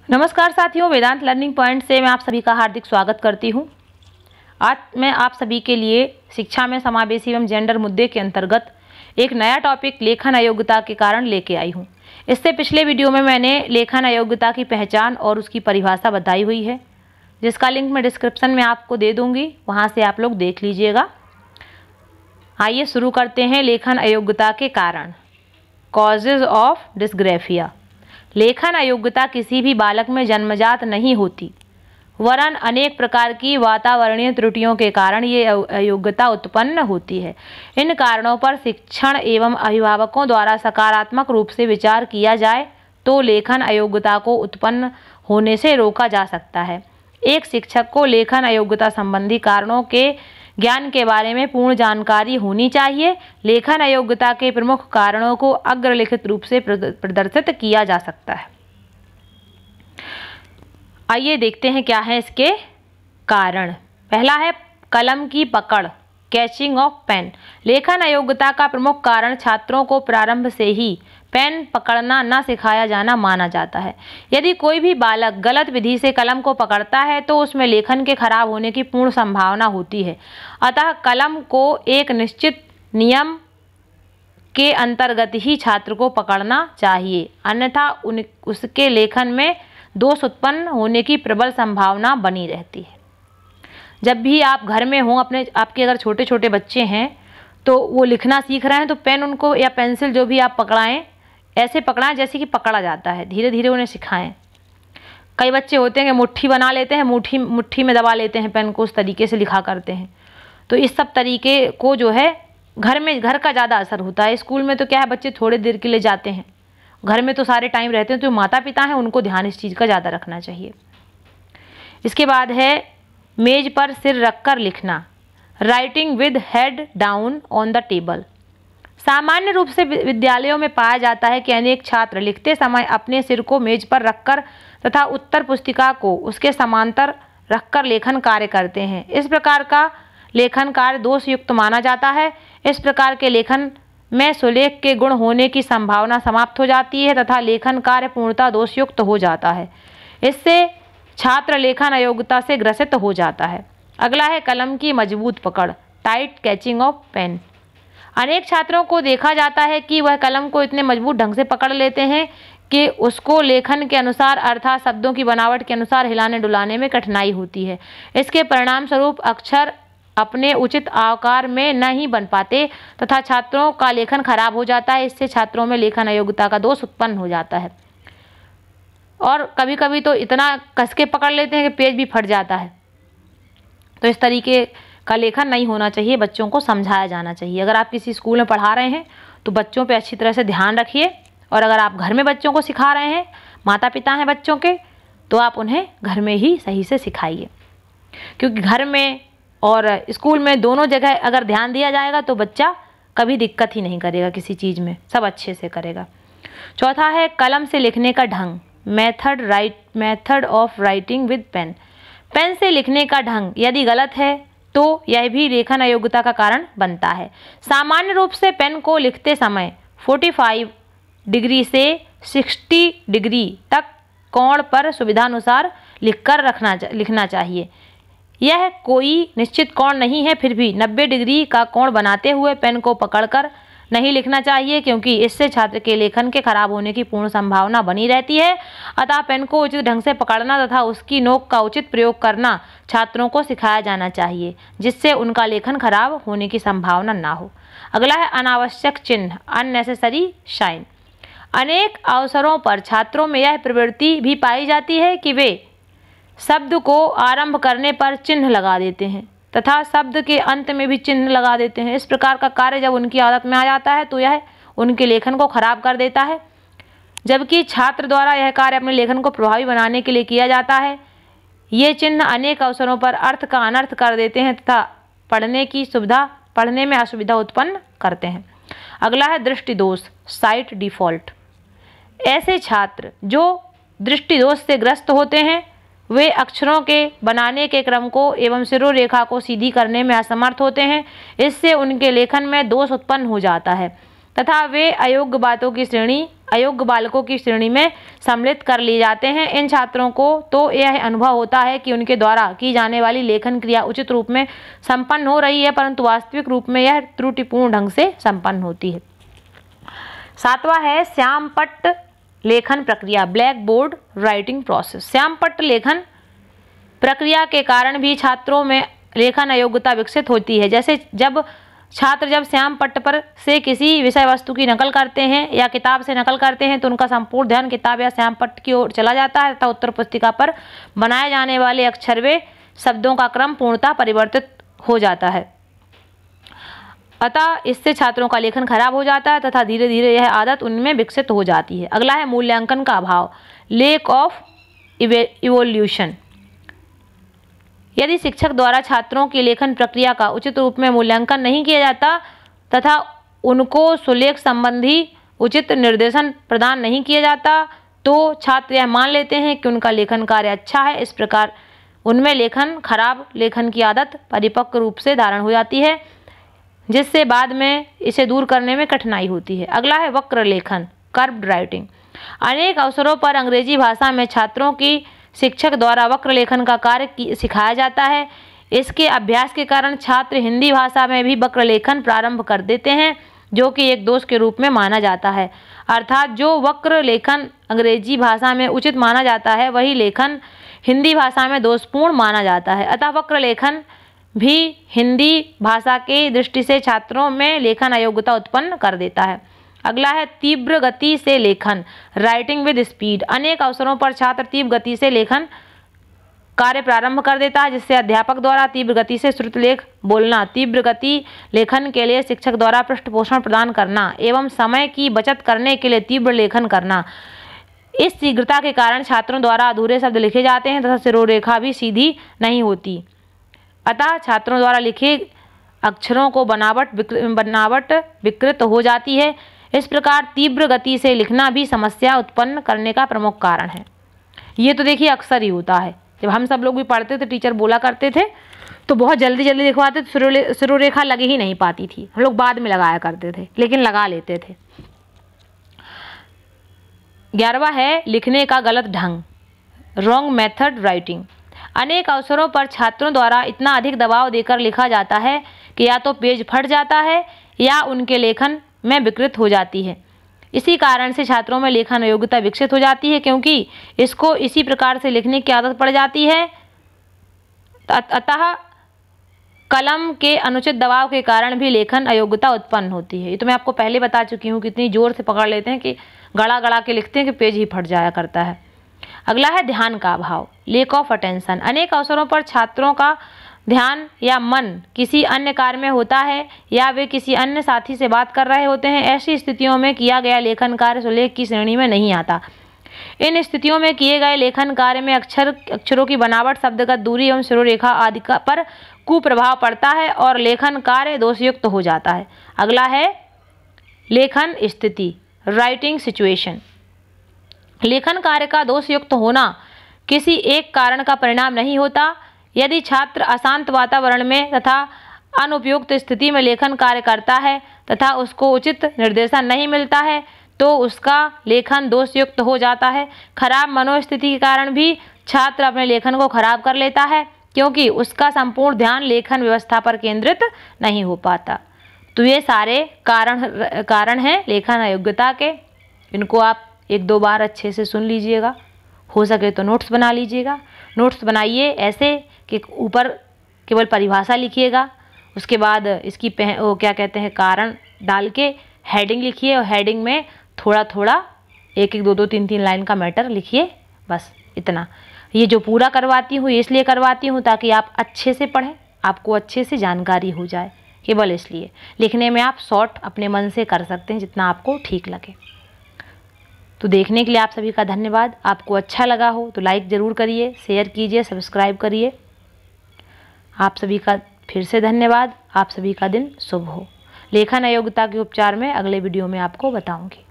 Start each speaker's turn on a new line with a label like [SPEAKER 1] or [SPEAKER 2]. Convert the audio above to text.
[SPEAKER 1] नमस्कार साथियों, वेदांत learning point से मैं आप सभी का हार्दिक स्वागत करती हूं। आज मैं आप सभी के लिए शिक्षा में समावेशी एवं जेंडर मुद्दे के अंतर्गत एक नया टॉपिक लेखन अयोग्यता के कारण लेके आई हूं। इससे पिछले वीडियो में मैंने लेखन अयोग्यता की पहचान और उसकी परिभाषा बताई हुई है, जिसका लिंक मैं डिस्क्रिप्शन में आपको दे दूँगी, वहाँ से आप लोग देख लीजिएगा। आइए शुरू करते हैं। लेखन अयोग्यता के कारण, कॉजेज ऑफ डिस्ग्राफिया। लेखन अयोग्यता किसी भी बालक में जन्मजात नहीं होती, वरन अनेक प्रकार की वातावरणीय त्रुटियों के कारण ये अयोग्यता उत्पन्न होती है। इन कारणों पर शिक्षण एवं अभिभावकों द्वारा सकारात्मक रूप से विचार किया जाए तो लेखन अयोग्यता को उत्पन्न होने से रोका जा सकता है। एक शिक्षक को लेखन अयोग्यता संबंधी कारणों के ज्ञान के बारे में पूर्ण जानकारी होनी चाहिए। लेखन अयोग्यता के प्रमुख कारणों को अग्रलिखित रूप से प्रदर्शित किया जा सकता है। आइए देखते हैं क्या है इसके कारण। पहला है कलम की पकड़, कैचिंग ऑफ पेन। लेखन अयोग्यता का प्रमुख कारण छात्रों को प्रारंभ से ही पेन पकड़ना न सिखाया जाना माना जाता है। यदि कोई भी बालक गलत विधि से कलम को पकड़ता है तो उसमें लेखन के खराब होने की पूर्ण संभावना होती है। अतः कलम को एक निश्चित नियम के अंतर्गत ही छात्र को पकड़ना चाहिए, अन्यथा उसके लेखन में दोष उत्पन्न होने की प्रबल संभावना बनी रहती है। जब भी आप घर में हों, आपके अगर छोटे छोटे बच्चे हैं तो वो लिखना सीख रहे हैं तो पेन उनको या पेंसिल जो भी आप पकड़ाएं, ऐसे पकड़ाएं जैसे कि पकड़ा जाता है। धीरे धीरे उन्हें सिखाएं। कई बच्चे होते हैं कि मुट्ठी बना लेते हैं, मुट्ठी में दबा लेते हैं पेन को, उस तरीके से लिखा करते हैं। तो इस सब तरीके को जो है घर का ज़्यादा असर होता है। स्कूल में तो क्या है, बच्चे थोड़े देर के लिए जाते हैं, घर में तो सारे टाइम रहते हैं। तो माता पिता हैं उनको ध्यान इस चीज़ का ज़्यादा रखना चाहिए। इसके बाद है मेज पर सिर रखकर लिखना, writing with head down on the table. सामान्य रूप से विद्यालयों में पाया जाता है कि अनेक छात्र लिखते समय अपने सिर को मेज पर रखकर तथा उत्तर पुस्तिका को उसके समांतर रखकर लेखन कार्य करते हैं। इस प्रकार का लेखन कार्य दोषयुक्त माना जाता है। इस प्रकार के लेखन में सुलेख के गुण होने की संभावना समाप्त हो जाती है तथा लेखन कार्य पूर्णतः दोषयुक्त हो जाता है। इससे छात्र लेखन अयोग्यता से ग्रसित हो जाता है। अगला है कलम की मजबूत पकड़, टाइट कैचिंग ऑफ पेन। अनेक छात्रों को देखा जाता है कि वह कलम को इतने मजबूत ढंग से पकड़ लेते हैं कि उसको लेखन के अनुसार अर्थात शब्दों की बनावट के अनुसार हिलाने डुलाने में कठिनाई होती है। इसके परिणाम स्वरूप अक्षर अपने उचित आकार में नहीं बन पाते तथा छात्रों का लेखन खराब हो जाता है। इससे छात्रों में लेखन अयोग्यता का दोष उत्पन्न हो जाता है और कभी कभी तो इतना कस के पकड़ लेते हैं कि पेज भी फट जाता है। तो इस तरीके का लेखन नहीं होना चाहिए, बच्चों को समझाया जाना चाहिए। अगर आप किसी स्कूल में पढ़ा रहे हैं तो बच्चों पे अच्छी तरह से ध्यान रखिए, और अगर आप घर में बच्चों को सिखा रहे हैं, माता पिता हैं बच्चों के, तो आप उन्हें घर में ही सही से सिखाइए। क्योंकि घर में और स्कूल में दोनों जगह अगर ध्यान दिया जाएगा तो बच्चा कभी दिक्कत ही नहीं करेगा, किसी चीज़ में सब अच्छे से करेगा। चौथा है कलम से लिखने का ढंग, method of writing with pen. Pen से लिखने का ढंग यदि गलत है तो यह भी लेखन अयोग्यता का कारण बनता है। सामान्य रूप से पेन को लिखते समय 45 डिग्री से 60 डिग्री तक कोण पर सुविधानुसार लिखना चाहिए। यह कोई निश्चित कोण नहीं है, फिर भी 90 डिग्री का कोण बनाते हुए पेन को पकड़कर नहीं लिखना चाहिए, क्योंकि इससे छात्र के लेखन के खराब होने की पूर्ण संभावना बनी रहती है। अतः पेन को उचित ढंग से पकड़ना तथा उसकी नोक का उचित प्रयोग करना छात्रों को सिखाया जाना चाहिए, जिससे उनका लेखन खराब होने की संभावना ना हो। अगला है अनावश्यक चिन्ह, अननेसेसरी साइन। अनेक अवसरों पर छात्रों में यह प्रवृत्ति भी पाई जाती है कि वे शब्द को आरंभ करने पर चिन्ह लगा देते हैं तथा शब्द के अंत में भी चिन्ह लगा देते हैं। इस प्रकार का कार्य जब उनकी आदत में आ जाता है तो यह उनके लेखन को खराब कर देता है, जबकि छात्र द्वारा यह कार्य अपने लेखन को प्रभावी बनाने के लिए किया जाता है। ये चिन्ह अनेक अवसरों पर अर्थ का अनर्थ कर देते हैं तथा पढ़ने में असुविधा उत्पन्न करते हैं। अगला है दृष्टि दोष, साइट डिफॉल्ट। ऐसे छात्र जो दृष्टि दोष से ग्रस्त होते हैं वे अक्षरों के बनाने के क्रम को एवं शिरोरेखा को सीधी करने में असमर्थ होते हैं। इससे उनके लेखन में दोष उत्पन्न हो जाता है। तथा वे अयोग्य बालकों की श्रेणी में सम्मिलित कर लिए जाते हैं। इन छात्रों को तो यह अनुभव होता है कि उनके द्वारा की जाने वाली लेखन क्रिया उचित रूप में संपन्न हो रही है, परंतु वास्तविक रूप में यह त्रुटिपूर्ण ढंग से संपन्न होती है। 7वां है श्यामपट्ट लेखन प्रक्रिया, ब्लैक बोर्ड राइटिंग प्रोसेस। श्यामपट्ट लेखन प्रक्रिया के कारण भी छात्रों में लेखन अयोग्यता विकसित होती है। जैसे जब छात्र श्यामपट्ट पर से किसी विषय वस्तु की नकल करते हैं या किताब से नकल करते हैं तो उनका संपूर्ण ध्यान किताब या श्यामपट्ट की ओर चला जाता है तथा उत्तर पुस्तिका पर बनाए जाने वाले अक्षर व शब्दों का क्रम पूर्णतः परिवर्तित हो जाता है। अतः इससे छात्रों का लेखन खराब हो जाता है तथा धीरे धीरे यह आदत उनमें विकसित हो जाती है। अगला है मूल्यांकन का अभाव, लेक ऑफ इवोल्यूशन। यदि शिक्षक द्वारा छात्रों की लेखन प्रक्रिया का उचित रूप में मूल्यांकन नहीं किया जाता तथा उनको सुलेख संबंधी उचित निर्देशन प्रदान नहीं किया जाता तो छात्र यह मान लेते हैं कि उनका लेखन कार्य अच्छा है। इस प्रकार उनमें खराब लेखन की आदत परिपक्व रूप से धारण हो जाती है, जिससे बाद में इसे दूर करने में कठिनाई होती है। अगला है वक्र लेखन, कर्व्ड राइटिंग। अनेक अवसरों पर अंग्रेजी भाषा में छात्रों की शिक्षक द्वारा वक्र लेखन का कार्य सिखाया जाता है। इसके अभ्यास के कारण छात्र हिंदी भाषा में भी वक्र लेखन प्रारंभ कर देते हैं, जो कि एक दोष के रूप में माना जाता है। अर्थात जो वक्र लेखन अंग्रेजी भाषा में उचित माना जाता है वही लेखन हिंदी भाषा में दोषपूर्ण माना जाता है। अतः वक्र लेखन भी हिंदी भाषा की दृष्टि से छात्रों में लेखन अयोग्यता उत्पन्न कर देता है। अगला है तीव्र गति से लेखन, राइटिंग विद स्पीड। अनेक अवसरों पर छात्र तीव्र गति से लेखन कार्य प्रारंभ कर देता है, जिससे अध्यापक द्वारा तीव्र गति से श्रुतलेख बोलना, तीव्र गति लेखन के लिए शिक्षक द्वारा पृष्ठपोषण प्रदान करना एवं समय की बचत करने के लिए तीव्र लेखन करना। इस शीघ्रता के कारण छात्रों द्वारा अधूरे शब्द लिखे जाते हैं तथा शिरोरेखा भी सीधी नहीं होती। अतः छात्रों द्वारा लिखे अक्षरों को बनावट विकृत हो जाती है। इस प्रकार तीव्र गति से लिखना भी समस्या उत्पन्न करने का प्रमुख कारण है। ये तो देखिए अक्सर ही होता है, जब हम सब लोग भी पढ़ते थे टीचर बोला करते थे तो बहुत जल्दी जल्दी लिखवाते तो शिरोरेखा लगी ही नहीं पाती थी। हम लोग बाद में लगाया करते थे, लेकिन लगा लेते थे। 11वां है लिखने का गलत ढंग, रॉन्ग मेथड राइटिंग। अनेक अवसरों पर छात्रों द्वारा इतना अधिक दबाव देकर लिखा जाता है कि या तो पेज फट जाता है या उनके लेखन में विकृत हो जाती है। इसी कारण से छात्रों में लेखन अयोग्यता विकसित हो जाती है, क्योंकि इसको इसी प्रकार से लिखने की आदत पड़ जाती है। अतः कलम के अनुचित दबाव के कारण भी लेखन अयोग्यता उत्पन्न होती है। ये तो मैं आपको पहले बता चुकी हूँ, कितनी जोर से पकड़ लेते हैं कि गड़ा गड़ा के लिखते हैं कि पेज ही फट जाया करता है। अगला है ध्यान का अभाव, लेक ऑफ अटेंशन। अनेक अवसरों पर छात्रों का ध्यान या मन किसी अन्य कार्य में होता है या वे किसी अन्य साथी से बात कर रहे होते हैं। ऐसी स्थितियों में किया गया लेखन कार्य सुलेख की श्रेणी में नहीं आता। इन स्थितियों में किए गए लेखन कार्य में अक्षरों की बनावट, शब्दगत दूरी एवं शिरोरेखा आदि पर कुप्रभाव पड़ता है और लेखन कार्य दोषयुक्त हो जाता है। अगला है लेखन स्थिति, राइटिंग सिचुएशन। लेखन कार्य का दोषयुक्त होना किसी एक कारण का परिणाम नहीं होता। यदि छात्र अशांत वातावरण में तथा अनुपयुक्त स्थिति में लेखन कार्य करता है तथा उसको उचित निर्देशन नहीं मिलता है तो उसका लेखन दोषयुक्त हो जाता है। खराब मनोस्थिति के कारण भी छात्र अपने लेखन को खराब कर लेता है, क्योंकि उसका संपूर्ण ध्यान लेखन व्यवस्था पर केंद्रित नहीं हो पाता। तो ये सारे कारण हैं लेखन अयोग्यता के। इनको आप 1-2 बार अच्छे से सुन लीजिएगा, हो सके तो नोट्स बना लीजिएगा। नोट्स बनाइए ऐसे कि ऊपर केवल परिभाषा लिखिएगा, उसके बाद इसकी क्या कहते हैं कारण डाल के हेडिंग लिखिए और हेडिंग में थोड़ा थोड़ा 1-1, 2-2, 3-3 लाइन का मैटर लिखिए, बस इतना। ये जो पूरा करवाती हूँ ये इसलिए करवाती हूँ ताकि आप अच्छे से पढ़ें, आपको अच्छे से जानकारी हो जाए, केवल इसलिए। लिखने में आप शॉर्ट अपने मन से कर सकते हैं जितना आपको ठीक लगे। तो देखने के लिए आप सभी का धन्यवाद। आपको अच्छा लगा हो तो लाइक ज़रूर करिए, शेयर कीजिए, सब्सक्राइब करिए। आप सभी का फिर से धन्यवाद। आप सभी का दिन शुभ हो। लेखन अयोग्यता के उपचार में अगले वीडियो में आपको बताऊंगी।